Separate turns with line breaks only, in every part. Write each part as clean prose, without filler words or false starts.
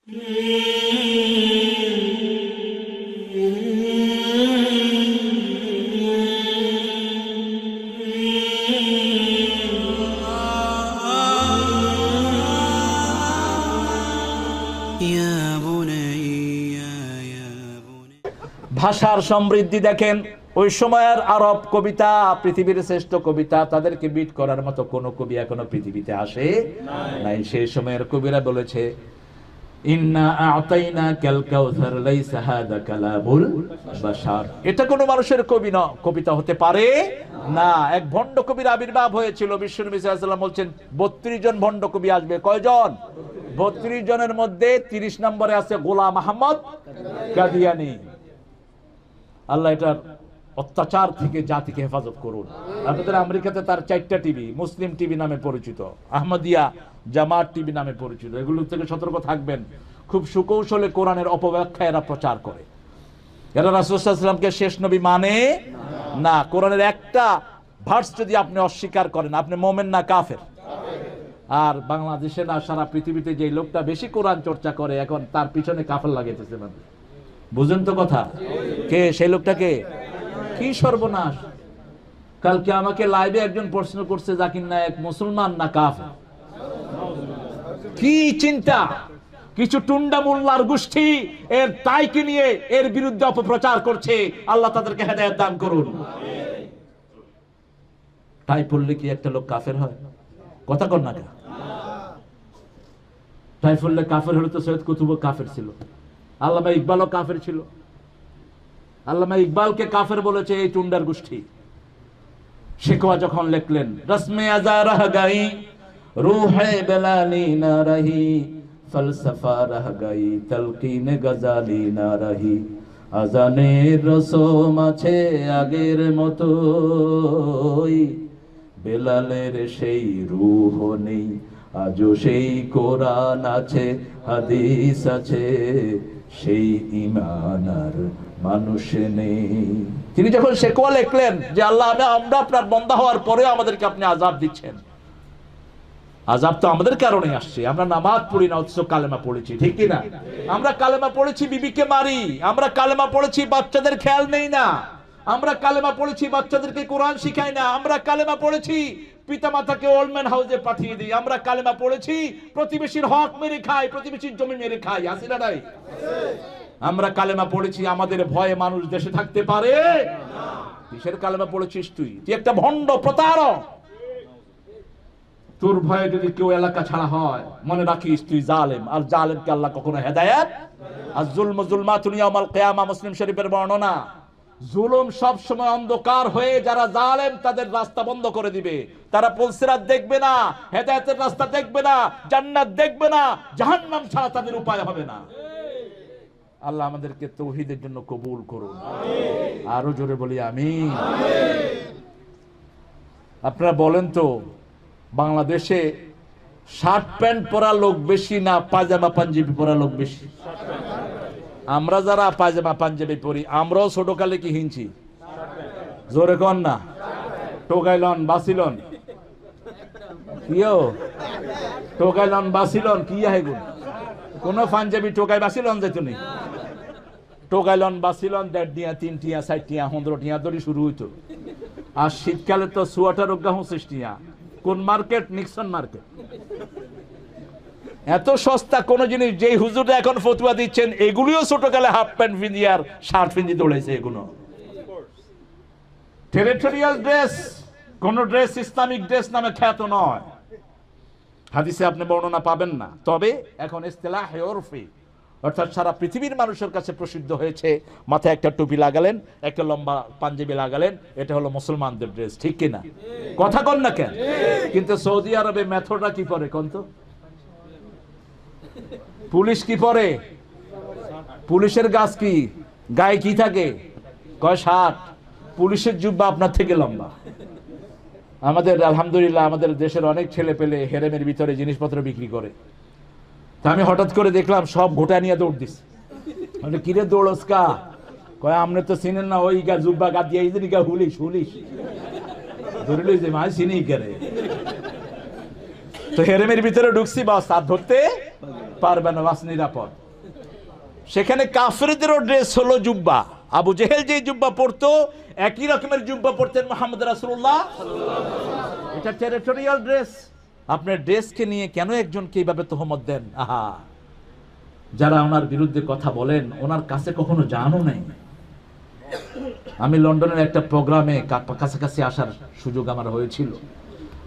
ভাষার সমৃদ্ধি দেখেন। ওই সময়ের আরব কবিতা পৃথিবীর শ্রেষ্ঠ কবিতা, তাদেরকে বিট করার মতো কোন কবি এখনো পৃথিবীতে আসে নাই। সেই সময়ের কবিরা বলেছে ইন্না আ'তাইনাকাল কাউসার লাইসা হাদা কালামুল বাশার। এটা কোনো মানুষের কবিতা হতে পারে না। এক ভণ্ড কবির আবির্ভাব হয়েছিল। বিশ্বনবী সাল্লাল্লাহু আলাইহি ওয়াসাল্লাম বলছেন 32 জন ভণ্ড কবি আসবে। কয়জন? 32 জনের মধ্যে 30 নম্বরে আছে গোলাম আহমদ কাদিয়ানী। আল্লাহ এটার অত্যাচার থেকে জাতিকে হেফাজত করুন। আপনাদের আমেরিকাতে তার 4টা টিভি, মুসলিম টিভি নামে পরিচিত, আহমদিয়া জামাত টিভি নামে পরিচিত। এগুলো থেকে সতর্ক থাকবেন। খুব সুকৌশলে কোরআনের অপব্যাখ্যা এরা প্রচার করে। এরা রাসূল সাল্লাল্লাহু আলাইহি ওয়াসাল্লামকে শেষ নবী মানে না। কোরআনের একটা ভার্স যদি আপনি অস্বীকার করেন, আপনি মুমিন না কাফের। আর বাংলাদেশে না সারা পৃথিবীতে যে লোকটা বেশি কোরআন চর্চা করে, এখন তার পিছনে কাফের লাগাইতেছে। বুঝেন তো কথা? কে সেই লোকটাকে? কি সর্বনাশ! কালকে আমাকে লাইভে একজন প্রশ্ন করছে, জাকির নায়েক মুসলমান না কাফের? কি চিন্তা! কিছু টুন্ডা মোল্লার গোষ্ঠী এর তাইকে নিয়ে এর বিরুদ্ধে অপপ্রচার করছে। আল্লাহ তাদেরকে হেদায়েত দান করুন। তাই পড়লে কি একটা লোক কাফের হয়? কথা কর না কেন? তাই পড়লে কাফের হলে তো সৈয়দ কুতুব কাফের ছিল, আল্লামা ইকবালও কাফের ছিল। আল্লামা ইকবালকে কাফের বলেছে এই টুন্ডার গোষ্ঠী। শিকওয়া যখন লিখলেন রসমে আজা রহ গই, রূহে বেলালি না রহি, ফলসফা রহ গই, তলকিন গজালি না রহি, আজানের রসম আছে আগের মতোই, বেলালের সেই রূহ নেই, আজও সেই কোরআন আছে, হাদিস আছে, সেই ঈমান আর মানুষ নেই। তিনি যখন শিকওয়া লিখলেন যে আল্লাহ আমরা আপনার বান্দা হওয়ার পরে আমাদেরকে আপনি আযাব দিচ্ছেন, আযাব তো আমাদের কারণে আসছে। আমরা নামাজ পড়ি না, অথচ কালেমা পড়েছি, ঠিক কি না? আমরা কালেমা পড়েছি বিবিকে মারি, আমরা কালেমা পড়েছি বাচ্চাদের খেয়াল নেই না, আমরা কালেমা পড়েছি বাচ্চাদেরকে কোরআন শিখাই না, আমরা কালেমা পড়েছি পিতামাতাকে ওল্ডম্যান হাউসে পাঠিয়ে দিই, আমরা কালেমা পড়েছি প্রতিবেশীর হক মেরে খাই, প্রতিবেশীর জমি মেরে খাই, আছে না নাই? আমরা কালেমা পড়েছি আমাদের ভয়ে মানুষ দেশে থাকতে পারে না। কিসের কালেমা পড়েছিস তুই? তুই একটা ভণ্ড প্রতারক। তোর ভয়ে যদি কেউ এলাকা ছাড়া হয়, মনে রাখিস তুই জালেম। আর জালেমকে আল্লাহ কখনো হেদায়েত, আর যুলমু যুলমাতুন ইয়াউমাল কিয়ামা, মুসলিম শরীফের বর্ণনা। জুলুম সব সময় অন্ধকার হয়ে যারা জালেম তাদের রাস্তা বন্ধ করে দিবে। তারা পুলসিরাত দেখবে না, হেদায়েতের রাস্তা দেখবে না, জান্নাত দেখবে না, জাহান্নাম ছাড়া তাদের উপায় হবে না। আল্লাহ আমাদেরকে তৌহিদের জন্য কবুল করুন। আরো জোরে বলি আমিন। আপনারা বলেন তো, বাংলাদেশে শার্ট প্যান্ট পরা লোক বেশি না পায়জামা পাঞ্জাবি পরা লোক বেশি? আমরা যারা পায়জামা পাঞ্জাবি পরি, আমরাও ছোটকালে কি হিনছি? জোরে কন না। টোকাইলন বাসিলন কিও, টোকাইলন বাসিলন কি আহেগুন? কোন পাঞ্জাবি টোকাই বাসিলন যেত নি? টোকাইলন বাসিলন 1.5 টিয়া 3 টিয়া 4 টিয়া 15 টিয়া ধরে শুরু হইতো। আর শীতকালে তো সোয়াটার 25 টিয়া। কোন মার্কেট? Nixon market. এত সস্তা কোন জিনিস যেই হুজুররা এখন ফতোয়া দিচ্ছেন এগুলিও ছোটকালে হাফ প্যান্ট পিন্দি আর শার্ট পিন্দি দৌড়াইছে। এগুলো টেরিটোরিয়াল ড্রেস, কোন ড্রেস ইসলামিক ড্রেস নামে খ্যাত নয়। হাদিসে আপনি বর্ণনা পাবেন না। তবে এখন ইসতিলাহে উরফি, অর্থাৎ সারা পৃথিবীর মানুষের কাছে প্রসিদ্ধ হয়েছে, মাথায় একটা টুপি লাগালেন, একটা লম্বা পাঞ্জাবি লাগালেন, এটা হলো মুসলমানদের ড্রেস, ঠিক কিনা? কথা কন না কেন? কিন্তু সৌদি আরবে মেথডটা কি পরে কোন তো? পুলিশ কি পরে? পুলিশের গাছ কি গায়ে কি থাকে? কয় শার্ট। পুলিশের জুব্বা আপনার থেকে লম্বা। আমাদের আলহামদুলিল্লাহ আমাদের দেশের অনেক ছেলে পেলে হেরেমের ভিতরে জিনিসপত্র বিক্রি করে। তা আমি হঠাৎ করে দেখলাম সব ঘোটা নিয়ে দৌড় দিস। কিরে দৌড়স কা? কয় আপনি তো চিনেন না, ওই গা জুব্বা গা দিয়ে গা হুলিস হুলিস ধরে লই যে মাই চিনি করে। তো হেরেমের ভিতরে ঢুকছি, বাস আর ধরতে পারবে না, বাস নিরাপদ। সেখানে কাফেরদেরও ড্রেস হলো জুব্বা। আবু জেহেল যে জুব্বা পরতো একই রকমের জুব্বা পরতেন মুহাম্মদ রাসূলুল্লাহ। এটা টেরিটোরিয়াল ড্রেস। আপনার ড্রেসকে নিয়ে কেন একজনকে এইভাবে তোহমত দেন? আহা, যারা ওনার বিরুদ্ধে কথা বলেন ওনার কাছে কখনো জানো নাই। আমি লন্ডনের একটা প্রোগ্রামে কাছাকাছি আসার সুযোগ আমার হয়েছিল।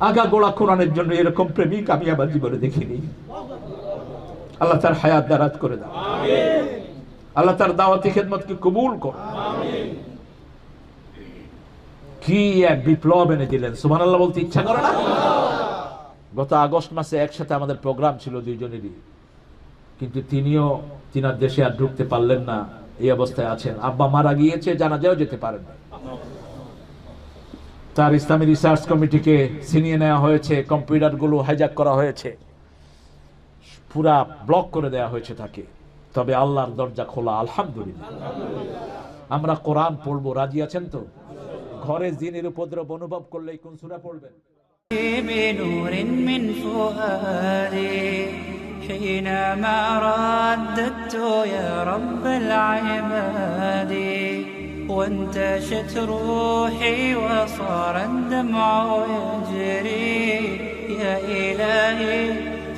আগা গোড়া কোরআনের জন্য এরকম প্রেমিক আমি আমার জীবনে দেখিনি। আল্লাহ তার হায়াত দারাজ করে দাও, আল্লাহ তার দাওয়াতি খেদমতকে কবুল করো। কি এক বিপ্লব এনে দিলেন, সুবহানাল্লাহ বলতে ইচ্ছা করে না? গত আগস্ট মাসে একসাথে আমাদের প্রোগ্রাম ছিল দুইজনেরই, কিন্তু তিনার দেশে আর ঢুকতে পারলেন না। এই অবস্থায় আছেন। আব্বা মারা গিয়েছে, জানাজাও যেতে পারেন না। তার ইসলামী রিসার্চ কমিটিকে ছিনিয়ে নেওয়া হয়েছে, কম্পিউটারগুলো হাইজ্যাক করা হয়েছে, পুরা ব্লক করে দেওয়া হয়েছে তাকে। তবে আল্লাহর দরজা খোলা, আলহামদুলিল্লাহ। আমরা কোরআন পড়বো, রাজি আছেন তো? ঘরে জিনের উপদ্রব অনুভব করলে কোন সূরা পড়বেন?
بنور من فؤادي حينما رددت يا رب العباد وانتشت روحي وصار الدمع يجري يا إلهي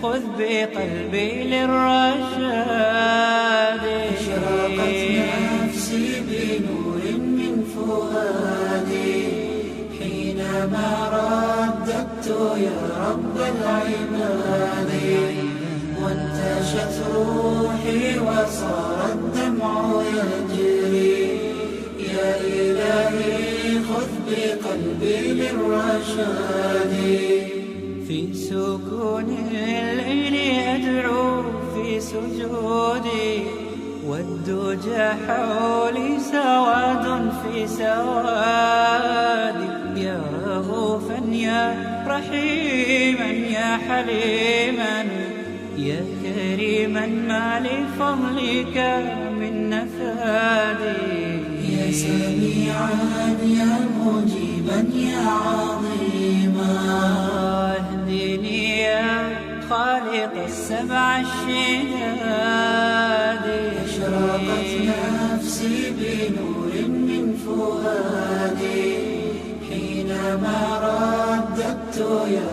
خذ بقلبي للرشاد اشرقت نفسي بنور من فؤادي حينما رددت يا رب العباد وانتشت روحي وصار الدمع يجري يا إلهي خذ بقلبي للرشاد في سكون الليل أدعو في سجودي والدجى حولي سواد في سوادي يا رؤوفا يا رحيما يا حليما يا كريما ما لفضلك من نفادي يا سميعا يا مجيبا يا عظيما اهدني يا خالق السبع الشداد اشرقت نفسي بنور من فؤادي حينما رددت يا